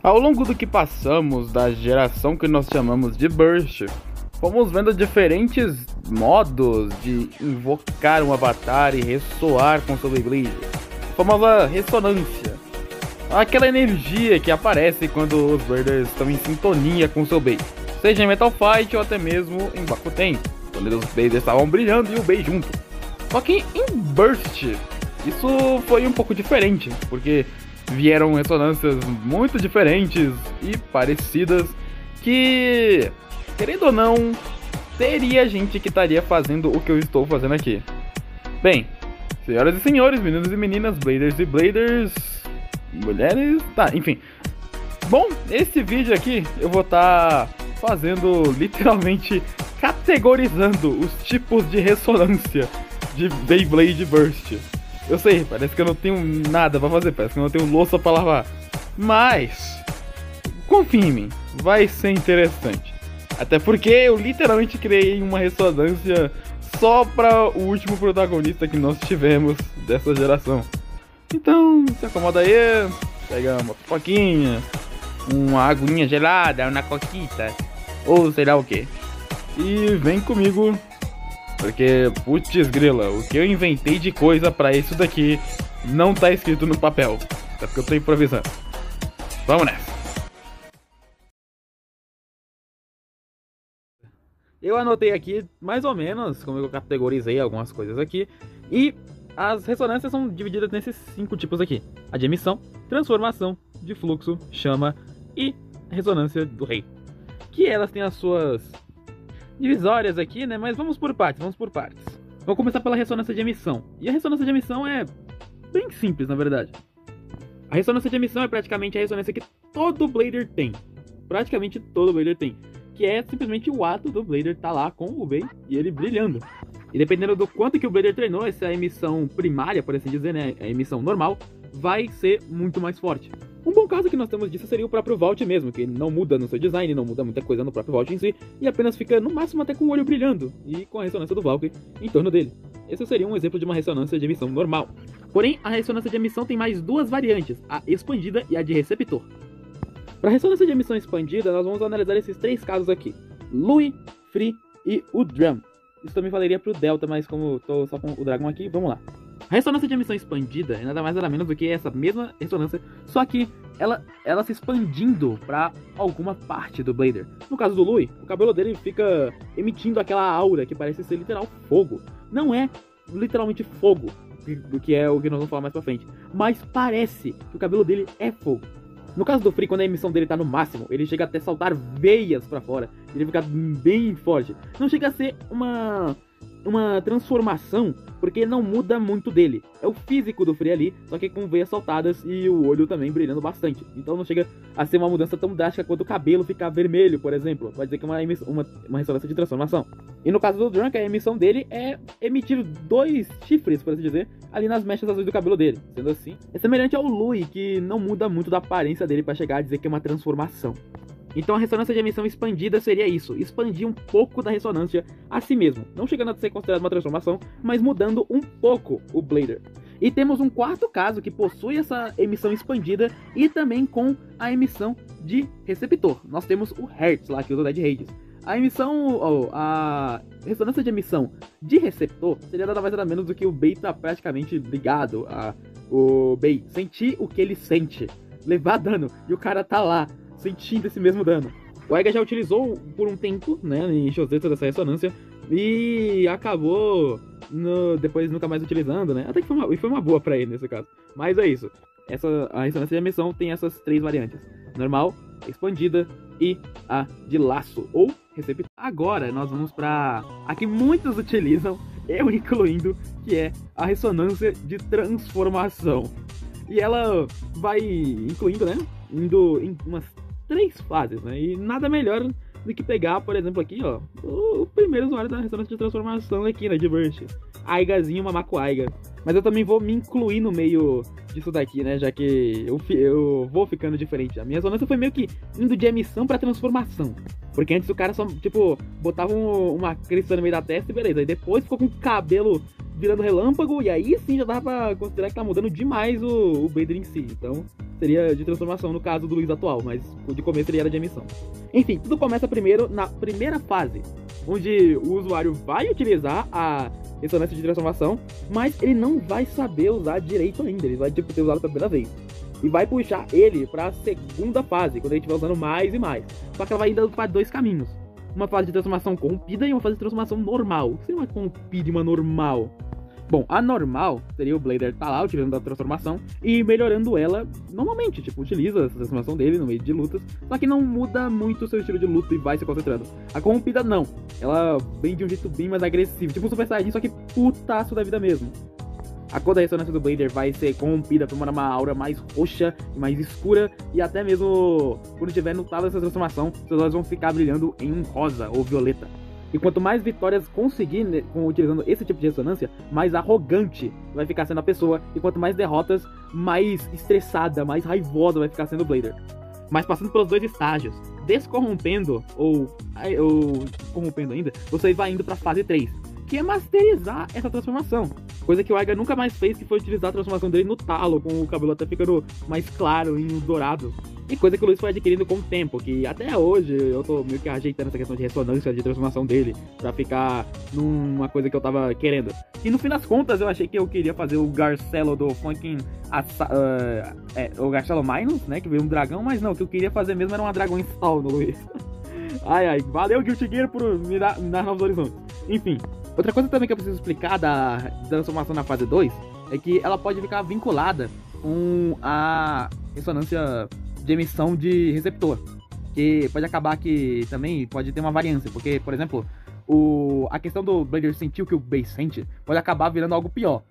Ao longo do que passamos da geração que nós chamamos de Burst, fomos vendo diferentes modos de invocar um avatar e ressoar com seu Beyblade. A famosa ressonância. Aquela energia que aparece quando os Bladers estão em sintonia com seu Bey. Seja em Metal Fight ou até mesmo em Bakuten, quando os Bladers estavam brilhando e o Bey junto. Só que em Burst, isso foi um pouco diferente, porque vieram ressonâncias muito diferentes e parecidas que, querendo ou não, teria gente que estaria fazendo o que eu estou fazendo aqui. Bem, senhoras e senhores, meninos e meninas, Bladers e Bladers, mulheres, tá, enfim. Bom, esse vídeo aqui eu vou estar fazendo, literalmente, categorizando os tipos de ressonância de Beyblade Burst. Eu sei, parece que eu não tenho nada pra fazer, parece que eu não tenho louça pra lavar. Mas, confie em mim, vai ser interessante. Até porque eu literalmente criei uma ressonância só pra o último protagonista que nós tivemos dessa geração. Então, se acomoda aí, pega uma pipoquinha, uma aguinha gelada, uma coquita, ou sei lá o que. E vem comigo. Porque, putz grila, o que eu inventei de coisa pra isso daqui não tá escrito no papel. Até porque eu tô improvisando. Vamos nessa. Eu anotei aqui mais ou menos como eu categorizei algumas coisas aqui. E as ressonâncias são divididas nesses 5 tipos aqui. A de emissão, transformação, de fluxo, chama e ressonância do rei. Que elas têm as suas divisórias aqui, né? Mas vamos por partes. Vamos começar pela ressonância de emissão. E a ressonância de emissão é bem simples, na verdade. A ressonância de emissão é praticamente a ressonância que todo Blader tem. Praticamente todo Blader tem. Que é simplesmente o ato do Blader estar lá com o Bey e ele brilhando. E dependendo do quanto que o Blader treinou, essa emissão primária, por assim dizer, né? A emissão normal, vai ser muito mais forte. Um bom caso que nós temos disso seria o próprio Vault mesmo, que não muda no seu design, não muda muita coisa no próprio Vault em si, e apenas fica no máximo até com o olho brilhando, e com a ressonância do Valkyrie em torno dele. Esse seria um exemplo de uma ressonância de emissão normal. Porém, a ressonância de emissão tem mais duas variantes, a expandida e a de receptor. Para a ressonância de emissão expandida, nós vamos analisar esses 3 casos aqui: Louie, Free e o Drum. Isso também valeria para o Delta, mas como estou só com o Dragon aqui, vamos lá. A ressonância de emissão expandida é nada mais nada menos do que essa mesma ressonância, só que ela se expandindo para alguma parte do Blader. No caso do Louie, o cabelo dele fica emitindo aquela aura que parece ser literal fogo. Não é literalmente fogo, que é o que nós vamos falar mais pra frente, mas parece que o cabelo dele é fogo. No caso do Free, quando a emissão dele tá no máximo, ele chega até soltar veias pra fora, ele fica bem forte. Não chega a ser uma transformação, porque não muda muito dele. É o físico do Free ali, só que com veias soltadas e o olho também brilhando bastante. Então não chega a ser uma mudança tão drástica quanto o cabelo ficar vermelho, por exemplo. Vai dizer que é uma ressonância de transformação. E no caso do Drunk, a emissão dele é emitir 2 chifres, por assim dizer, ali nas mechas azuis do cabelo dele. Sendo assim, é semelhante ao Louie, que não muda muito da aparência dele para chegar a dizer que é uma transformação. Então a ressonância de emissão expandida seria isso, expandir um pouco da ressonância a si mesmo, não chegando a ser considerado uma transformação, mas mudando um pouco o Blader. E temos um quarto caso que possui essa emissão expandida e também com a emissão de receptor. Nós temos o Hertz lá, que usa o Dead Hades. A ressonância de emissão de receptor seria nada mais nada menos do que o Bey tá praticamente ligado a o Bey sentir o que ele sente, levar dano, e o cara tá lá sentindo esse mesmo dano. O Aiga já utilizou por um tempo, né, em Shozeta dessa ressonância, e acabou depois nunca mais utilizando, né, até que foi uma boa pra ele nesse caso. Mas é isso, a ressonância de emissão tem essas 3 variantes: normal, expandida e a de laço ou receptor. Agora nós vamos pra a que muitos utilizam, eu incluindo, que é a ressonância de transformação. E ela vai incluindo, né, indo em umas 3 fases, né? E nada melhor do que pegar, por exemplo, aqui, ó, o primeiro usuário da ressonância de transformação aqui, né, de Burst, Aigazinho Mamaco Aiga. Mas eu também vou me incluir no meio disso daqui, né, já que eu vou ficando diferente. A minha ressonância foi meio que indo de emissão pra transformação, porque antes o cara só, tipo, botava uma crista no meio da testa e beleza, e depois ficou com o cabelo virando relâmpago, e aí sim já dá pra considerar que tá mudando demais o Blader em si. Então seria de transformação no caso do Luiz atual, mas de começo ele era de emissão. Enfim, tudo começa primeiro na primeira fase, onde o usuário vai utilizar a ressonância de transformação, mas ele não vai saber usar direito ainda, ele vai tipo, ter usado pela primeira vez. E vai puxar ele pra segunda fase, quando ele estiver usando mais e mais. Só que ela vai indo para dois caminhos. Uma fase de transformação corrompida e uma fase de transformação normal. O que seria uma corrompida e uma normal? Bom, a normal seria o Blader tá lá utilizando a transformação e melhorando ela normalmente, tipo, utiliza essa transformação dele no meio de lutas, só que não muda muito o seu estilo de luta e vai se concentrando. A corrompida não, ela vem de um jeito bem mais agressivo, tipo um Super Saiyajin, só que putaço da vida mesmo. A cor da ressonância do Blader vai ser corrompida por uma aura mais roxa e mais escura, e até mesmo quando tiver notado essa transformação, seus olhos vão ficar brilhando em um rosa ou violeta. E quanto mais vitórias conseguir utilizando esse tipo de ressonância, mais arrogante vai ficar sendo a pessoa. E quanto mais derrotas, mais estressada, mais raivosa vai ficar sendo o Blader. Mas passando pelos dois estágios, descorrompendo ou corrompendo ainda, você vai indo pra fase 3, que é masterizar essa transformação. Coisa que o Aiga nunca mais fez, que foi utilizar a transformação dele no talo, com o cabelo até ficando mais claro e dourado. E coisa que o Luiz foi adquirindo com o tempo, que até hoje eu tô meio que ajeitando essa questão de ressonância, de transformação dele, pra ficar numa coisa que eu tava querendo. E no fim das contas eu achei que eu queria fazer o Garcelo do Funkin', o Garcelo Minus, né, que veio um dragão, mas não, o que eu queria fazer mesmo era uma Dragon Install no Luiz. Ai, valeu Guilty Gear por me dar novos horizontes. Enfim, outra coisa também que eu preciso explicar da transformação na fase 2 é que ela pode ficar vinculada com a ressonância de emissão de receptor, que pode acabar que também pode ter uma variância, porque, por exemplo, a questão do Blader sentir o que o Bey sente pode acabar virando algo pior.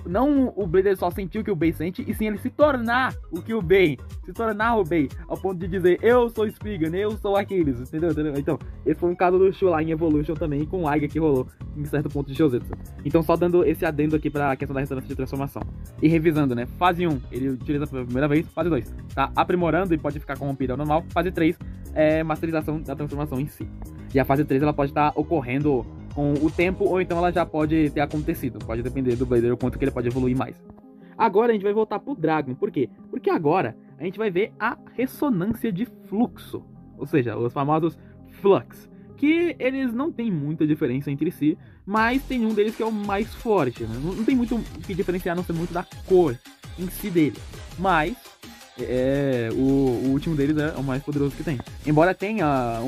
Não o Blader só sentir o que o Bey sente, e sim ele se tornar o que o Bey, se tornar o Bey, ao ponto de dizer, eu sou Spriggan, eu sou Aquiles, entendeu? Então, esse foi um caso do Shu lá em Evolution também, com o Aiga que rolou em certo ponto de Shouzetsu. Então, só dando esse adendo aqui pra questão da ressonância de transformação. E revisando, né? Fase 1, ele utiliza pela primeira vez. Fase 2, tá aprimorando e pode ficar corrompido ao normal. Fase 3, é masterização da transformação em si. E a fase 3, ela pode estar ocorrendo com o tempo, ou então ela já pode ter acontecido. Pode depender do Blader, o quanto que ele pode evoluir mais. Agora a gente vai voltar pro Dragon. Por quê? Porque agora a gente vai ver a ressonância de fluxo. Ou seja, os famosos Flux. Que eles não tem muita diferença entre si, mas tem um deles que é o mais forte, né? Não tem muito o que diferenciar, não ser muito da cor em si dele. Mas o último deles é o mais poderoso que tem. Embora tenha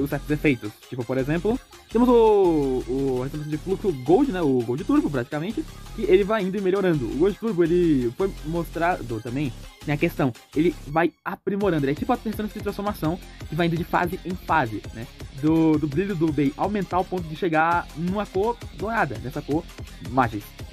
certos efeitos. Tipo, por exemplo, temos o ressonância de fluxo Gold, né? O Gold Turbo, praticamente. Que ele vai indo e melhorando. O Gold Turbo, ele foi mostrado também, né, a questão. Ele vai aprimorando. Ele é tipo a ressonância de transformação, que vai indo de fase em fase, né? Do brilho do Bey aumentar ao ponto de chegar numa cor dourada. Nessa cor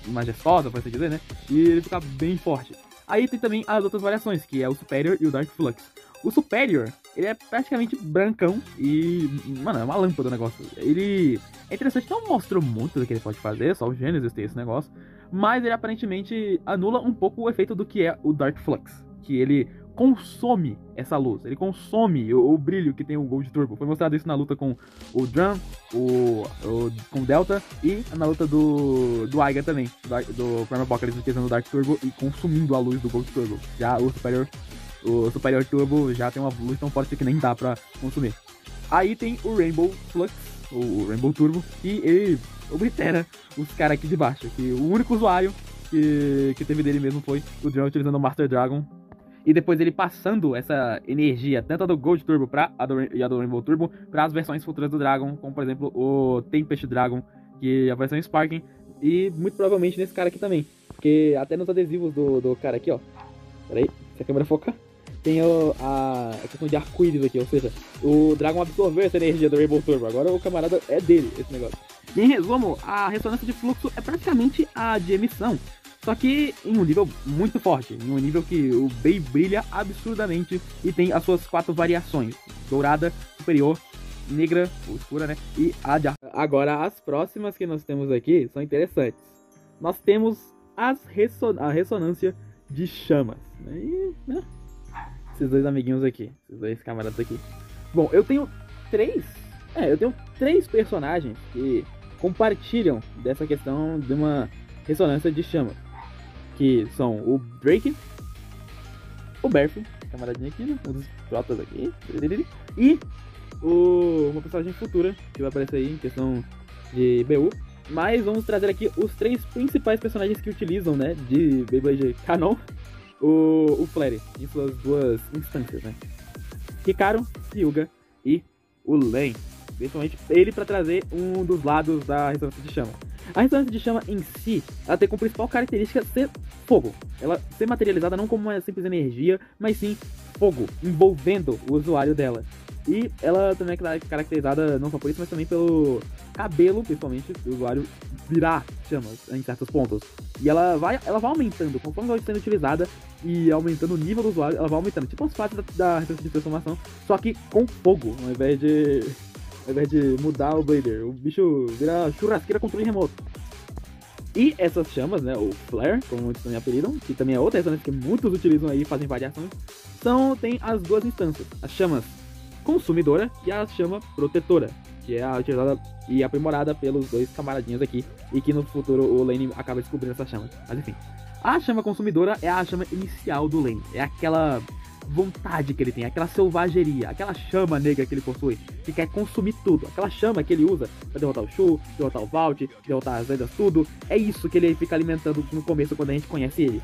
majestosa, por assim dizer, né? E ele fica bem forte. Aí tem também as outras variações, que é o Superior e o Dark Flux. O Superior, ele é praticamente brancão e, mano, é uma lâmpada o negócio. Ele é interessante, não mostrou muito do que ele pode fazer, só o Genesis tem esse negócio. Mas ele aparentemente anula um pouco o efeito do que é o Dark Flux. Que ele consome essa luz, ele consome o brilho que tem o Gold Turbo. Foi mostrado isso na luta com o Drum, com o Delta, e na luta do Aiga também, do Prime Apocalypse utilizando o Dark Turbo e consumindo a luz do Gold Turbo. Já o Superior Turbo já tem uma luz tão forte que nem dá pra consumir. Aí tem o Rainbow Flux, o Rainbow Turbo, e ele oblitera os caras aqui de baixo, que o único usuário que teve dele mesmo foi o Drum utilizando o Master Dragon. E depois ele passando essa energia, tanto a do Gold Turbo e a do Rainbow Turbo, para as versões futuras do Dragon, como por exemplo o Tempest Dragon, que é a versão Sparking, e muito provavelmente nesse cara aqui também. Porque até nos adesivos do cara aqui, ó. Peraí, se a câmera focar. Tem a questão de arco-íris aqui, ou seja, o Dragon absorveu essa energia do Rainbow Turbo. Agora o camarada é dele, esse negócio. E em resumo, a ressonância de fluxo é praticamente a de emissão. Só que em um nível muito forte, em um nível que o Bey brilha absurdamente e tem as suas 4 variações: dourada, superior, negra, ou escura, né? E a de arco. Agora, as próximas que nós temos aqui são interessantes. Nós temos a ressonância de chamas, né? E, né? Esses dois amiguinhos aqui, esses dois camaradas aqui. Bom, eu tenho 3 personagens que compartilham dessa questão de uma ressonância de chamas, que são o Drake, o Berth, camaradinho aqui, né? Um dos protas aqui, e uma personagem futura que vai aparecer aí em questão de BU. Mas vamos trazer aqui os 3 principais personagens que utilizam, né, de Beyblade Canon, o Flare, em suas 2 instâncias, né? Hikaru, Hyuga e o Len. Principalmente ele para trazer um dos lados da ressonância de chama. A ressonância de chama em si, ela tem como principal característica ser fogo. Ela ser materializada não como uma simples energia, mas sim fogo, envolvendo o usuário dela. E ela também é caracterizada não só por isso, mas também pelo cabelo, principalmente, do usuário virar chamas em certos pontos. E ela vai aumentando, conforme ela vai sendo utilizada e aumentando o nível do usuário, ela vai aumentando. Tipo as fases da ressonância de transformação, só que com fogo, ao invés de mudar o Blader. O bicho vira churrasqueira controle remoto. E essas chamas, né, o Flare, como muitos também apelidam, que também é outra ressonância que muitos utilizam aí e fazem variações, tem as 2 instâncias, as chamas consumidora e a chama protetora, que é utilizada e aprimorada pelos 2 camaradinhos aqui, e que no futuro o Lane acaba descobrindo essa chama. Mas enfim, a chama consumidora é a chama inicial do Lane, é aquela vontade que ele tem, aquela selvageria, aquela chama negra que ele possui, que quer consumir tudo, aquela chama que ele usa pra derrotar o Shu, derrotar o Vault, derrotar as lendas, tudo. É isso que ele fica alimentando no começo quando a gente conhece ele.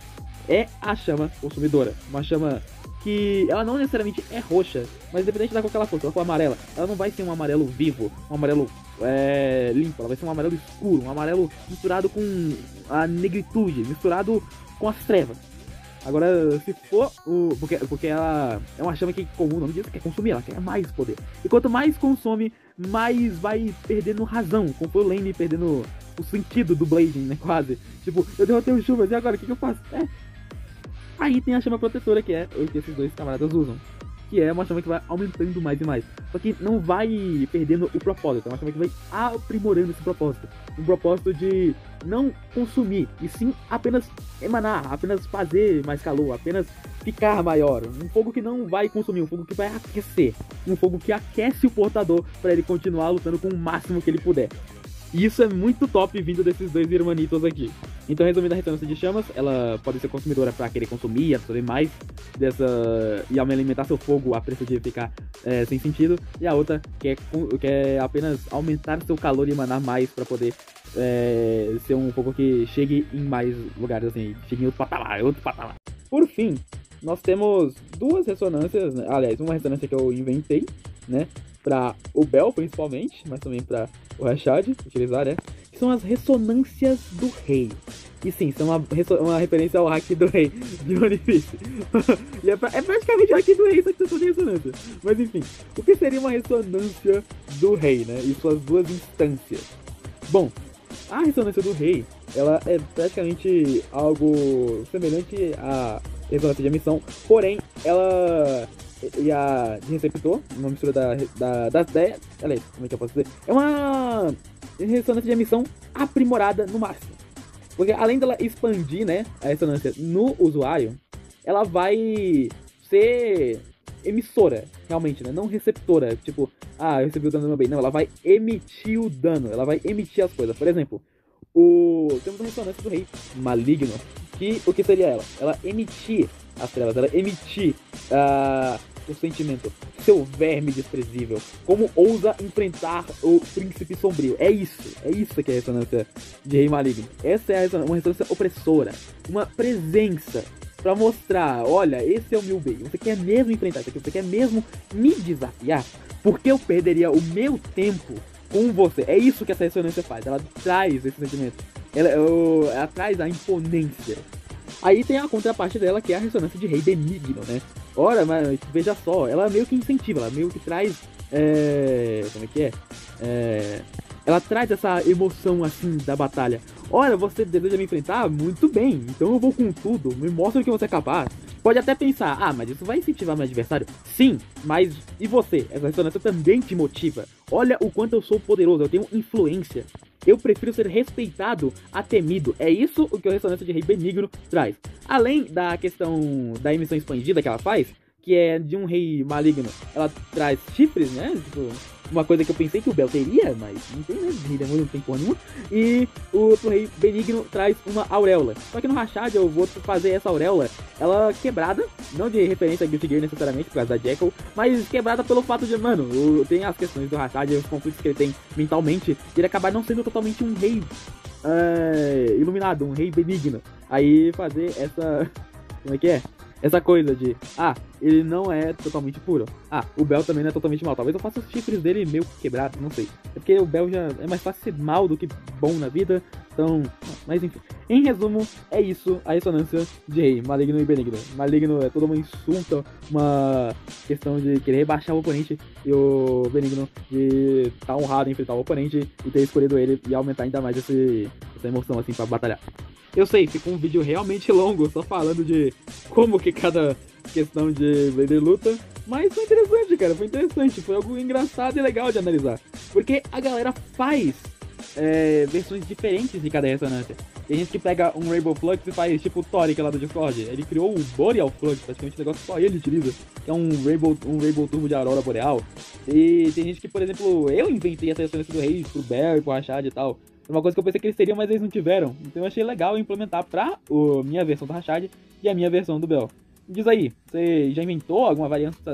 É a chama consumidora, uma chama que ela não necessariamente é roxa, mas independente da cor que ela for, se ela for amarela, ela não vai ser um amarelo vivo, um amarelo limpo, ela vai ser um amarelo escuro, um amarelo misturado com a negritude, misturado com as trevas. Agora, se for porque ela é uma chama que, como o nome diz, quer consumir, ela quer mais poder. E quanto mais consome, mais vai perdendo razão, como foi o Lane perdendo o sentido do Blading, né, quase. Tipo, eu derrotei o Chuvas, e agora, o que eu faço? Aí tem a chama protetora, que é o que esses 2 camaradas usam. Que é uma chama que vai aumentando mais e mais. Só que não vai perdendo o propósito. É uma chama que vai aprimorando esse propósito. Um propósito de não consumir, e sim apenas emanar, apenas fazer mais calor, apenas ficar maior. Um fogo que não vai consumir, um fogo que vai aquecer. Um fogo que aquece o portador para ele continuar lutando com o máximo que ele puder. E isso é muito top vindo desses 2 irmanitos aqui. Então, resumindo, a ressonância de chamas, ela pode ser consumidora para querer consumir, absorver mais e alimentar seu fogo a preço de ficar sem sentido. E a outra quer apenas aumentar seu calor e emanar mais para poder ser um fogo que chegue em mais lugares, assim, chegue em outro patamar. Por fim, nós temos 2 ressonâncias, né? Aliás, uma ressonância que eu inventei, né, para o Bell principalmente, mas também para o Rashad utilizar, né, que são as ressonâncias do rei. E sim, são uma referência ao hack do rei de One Piece. E é praticamente o hack do rei, só que são de ressonância. Mas enfim, o que seria uma ressonância do rei, né, e suas 2 instâncias? Bom, a ressonância do rei, ela é praticamente algo semelhante à ressonância de emissão, porém, ela e a de receptor, uma mistura das ideias, aliás, como é que eu posso dizer? É uma ressonância de emissão aprimorada no máximo. Porque além dela expandir, né, a ressonância no usuário, ela vai ser emissora, realmente, né, não receptora, tipo, eu recebi o dano do meu bem. Não, ela vai emitir o dano, ela vai emitir as coisas. Por exemplo, temos a ressonância do rei maligno, que o que seria ela? Ela emitir as trevas, ela emitir o sentimento, seu verme desprezível, como ousa enfrentar o príncipe sombrio. É isso que é a ressonância de rei maligno. Essa é uma ressonância opressora, uma presença pra mostrar, olha, esse é o meu bem, você quer mesmo enfrentar isso aqui, você quer mesmo me desafiar, porque eu perderia o meu tempo com você. É isso que essa ressonância faz, ela traz esse sentimento, ela traz a imponência. Aí tem a contraparte dela, que é a ressonância de rei benigno, né? Ora, mas veja só, ela meio que incentiva, ela meio que traz, como é que é? Ela traz essa emoção, assim, da batalha. Ora, você deseja me enfrentar? Muito bem, então eu vou com tudo, me mostra o que você é capaz. Pode até pensar, mas isso vai incentivar meu adversário? Sim, mas e você? Essa ressonância também te motiva. Olha o quanto eu sou poderoso, eu tenho influência. Eu prefiro ser respeitado a temido. É isso o que a ressonância de rei benigno traz. Além da questão da emissão expandida que ela faz, que é de um rei maligno, ela traz chifres, né? Tipo, uma coisa que eu pensei que o Bell teria, mas não tem, né? Rei Demônio não tem porra nenhuma. E o outro Rei Benigno traz uma auréola. Só que no Rashad eu vou fazer essa auréola, ela quebrada, não de referência a Guilty Gear necessariamente, por causa da Jackal, mas quebrada pelo fato de, mano, tem as questões do Rashad, os conflitos que ele tem mentalmente, ele acabar não sendo totalmente um rei iluminado, um rei benigno. Aí fazer essa... como é que é? Essa coisa de, ele não é totalmente puro. O Bell também não é totalmente mal. Talvez eu faça os chifres dele meio quebrados, não sei. É porque o Bell já é mais fácil ser mal do que bom na vida. Então, mas enfim. Em resumo, é isso a ressonância de rei, maligno e benigno. Maligno é toda uma insulta, uma questão de querer rebaixar o oponente. E o benigno de estar honrado em enfrentar o oponente e ter escolhido ele e aumentar ainda mais essa emoção assim pra batalhar. Eu sei, ficou um vídeo realmente longo, só falando de como que cada questão de vender luta, mas foi interessante, cara, foi interessante, foi algo engraçado e legal de analisar, porque a galera faz versões diferentes de cada ressonância. Tem gente que pega um Rainbow Flux e faz tipo o Toric lá do Discord, ele criou o Boreal Flux, praticamente um negócio que só ele utiliza, que é um Rainbow Turbo de Aurora Boreal, e tem gente que, por exemplo, eu inventei essa ressonância do Rei pro Bell e pro Rashad e tal. É uma coisa que eu pensei que eles teriam, mas eles não tiveram. Então eu achei legal implementar pra minha versão do Rashad e a minha versão do Bell. Diz aí, você já inventou alguma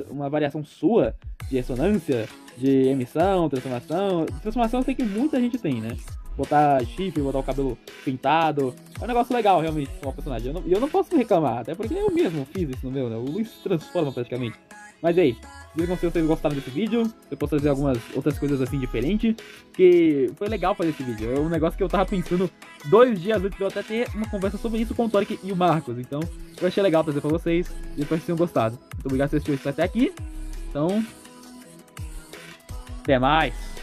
uma variação sua de ressonância, de emissão, transformação? Transformação eu sei que muita gente tem, né? Botar chifre, botar o cabelo pintado. É um negócio legal, realmente, com o personagem. E eu não posso reclamar, até porque eu mesmo fiz isso no meu, né? O Luiz transforma praticamente. Mas aí, digam se vocês gostaram desse vídeo, se eu posso fazer algumas outras coisas assim diferentes, que foi legal fazer esse vídeo. É um negócio que eu tava pensando 2 dias antes de eu até ter uma conversa sobre isso com o Toric e o Marcos. Então, eu achei legal trazer pra vocês e espero que tenham gostado. Muito obrigado por assistir até aqui. Então, até mais!